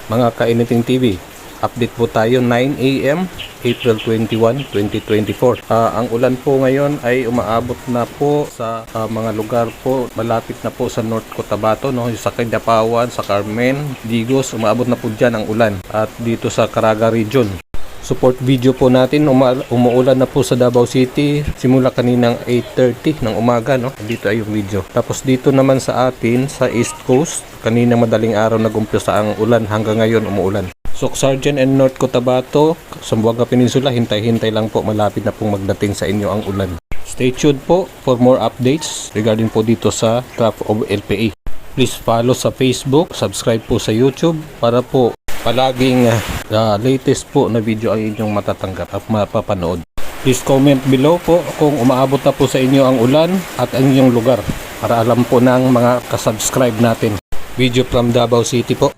Mga Kainiting TV, update po tayo 9 AM, April 21, 2024. Ang ulan po ngayon ay umaabot na po sa mga lugar po malapit na po sa North Cotabato, no? Sa Kidapawan, sa Carmen, Digos, umaabot na po dyan ang ulan. At dito sa Caraga region. Support video po natin, umuulan na po sa Davao City simula kaninang 8:30 ng umaga, no? Dito ay yung video. Tapos dito naman sa atin sa East Coast, kaninang madaling araw nag-umpisa ang ulan, hanggang ngayon umuulan. So Sargent and North Cotabato, Zamboanga Peninsula, hintay-hintay lang po, malapit na pong magdating sa inyo ang ulan. Stay tuned po for more updates regarding po dito sa Trough of LPA. Please follow sa Facebook, subscribe po sa YouTube para po palaging latest po na video ay inyong matatanggap at mapapanood. Please comment below po kung umaabot na po sa inyo ang ulan at ang inyong lugar para alam po ng mga kasubscribe natin. Video from Davao City po.